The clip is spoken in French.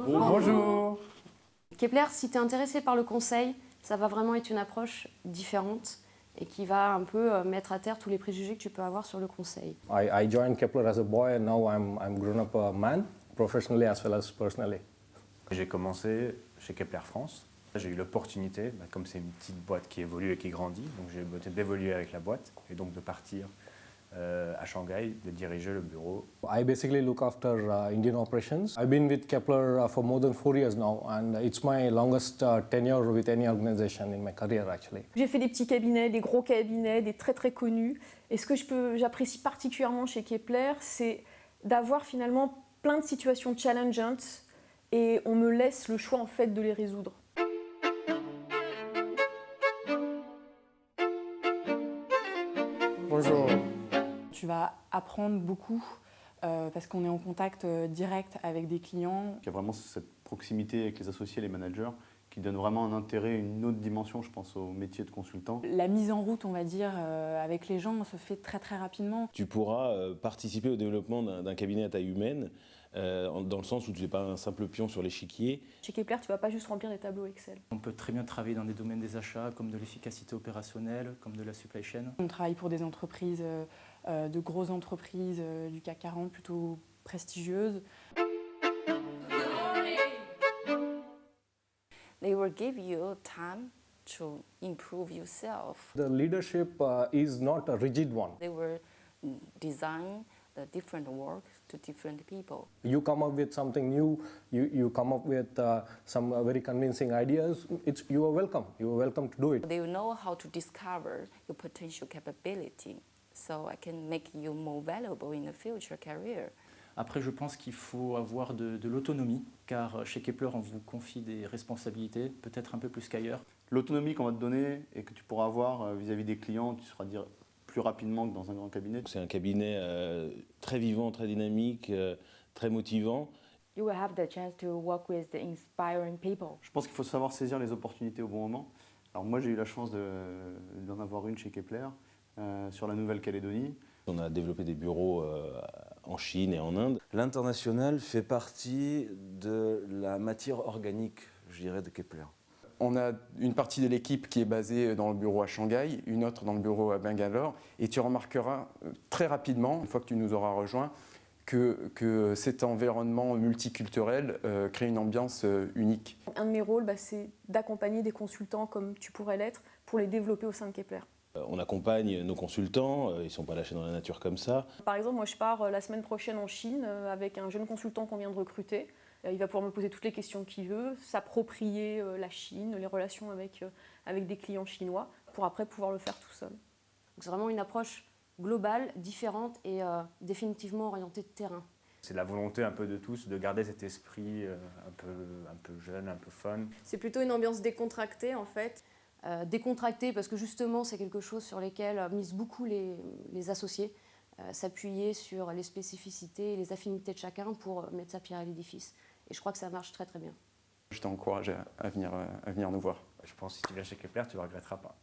Bonjour. Kepler, si tu es intéressé par le conseil, ça va vraiment être une approche différente et qui va un peu mettre à terre tous les préjugés que tu peux avoir sur le conseil. I joined Kepler as a boy and now I'm grown up a man, professionally as well as personally. J'ai commencé chez Kepler France. J'ai eu l'opportunité, comme c'est une petite boîte qui évolue et qui grandit, donc j'ai l'opportunité d'évoluer avec la boîte et donc de partir à Shanghai, de diriger le bureau. I basically look after Indian operations. I've been with Kepler for more than 4 years now and it's my longest tenure with any organization in my career actually. J'ai fait des petits cabinets, des gros cabinets, des très très connus. Et ce que j'apprécie particulièrement chez Kepler, c'est d'avoir finalement plein de situations challengeantes et on me laisse le choix en fait de les résoudre. Bonjour. Tu vas apprendre beaucoup parce qu'on est en contact direct avec des clients. Il y a vraiment cette proximité avec les associés, les managers, qui donne vraiment un intérêt, une autre dimension, je pense, au métier de consultant. La mise en route, on va dire, avec les gens se fait très très rapidement. Tu pourras participer au développement d'un cabinet à taille humaine, dans le sens où tu n'es pas un simple pion sur l'échiquier. Chez Kepler, tu ne vas pas juste remplir des tableaux Excel. On peut très bien travailler dans des domaines des achats, comme de l'efficacité opérationnelle, comme de la supply chain. On travaille pour des entreprises, de grosses entreprises du CAC 40, plutôt prestigieuses. They will give you time to improve yourself. The leadership is not a rigid one. They will design the different work to different people. You come up with something new, you come up with some very convincing ideas, you are welcome to do it. They will know how to discover your potential capability, so I can make you more valuable in the future career. Après, je pense qu'il faut avoir de l'autonomie, car chez Kepler, on vous confie des responsabilités, peut-être un peu plus qu'ailleurs. L'autonomie qu'on va te donner et que tu pourras avoir vis-à-vis des clients, tu seras dire plus rapidement que dans un grand cabinet. C'est un cabinet très vivant, très dynamique, très motivant. You will have the chance to work with the inspiring people. Je pense qu'il faut savoir saisir les opportunités au bon moment. Alors moi, j'ai eu la chance d'en avoir une chez Kepler, sur la Nouvelle-Calédonie. On a développé des bureaux en Chine et en Inde. L'international fait partie de la matière organique, je dirais, de Kepler. On a une partie de l'équipe qui est basée dans le bureau à Shanghai, une autre dans le bureau à Bangalore, et tu remarqueras très rapidement, une fois que tu nous auras rejoints, que cet environnement multiculturel crée une ambiance unique. Un de mes rôles, c'est d'accompagner des consultants comme tu pourrais l'être pour les développer au sein de Kepler. On accompagne nos consultants, ils ne sont pas lâchés dans la nature comme ça. Par exemple, moi je pars la semaine prochaine en Chine avec un jeune consultant qu'on vient de recruter. Il va pouvoir me poser toutes les questions qu'il veut, s'approprier la Chine, les relations avec des clients chinois, pour après pouvoir le faire tout seul. C'est vraiment une approche globale, différente et définitivement orientée de terrain. C'est la volonté un peu de tous de garder cet esprit un peu jeune, un peu fun. C'est plutôt une ambiance décontractée en fait. Décontractée parce que justement c'est quelque chose sur lequel misent beaucoup les associés, s'appuyer sur les spécificités et les affinités de chacun pour mettre sa pierre à l'édifice. Et je crois que ça marche très très bien. Je t'encourage à venir nous voir. Je pense que si tu viens chez Kepler, tu ne regretteras pas.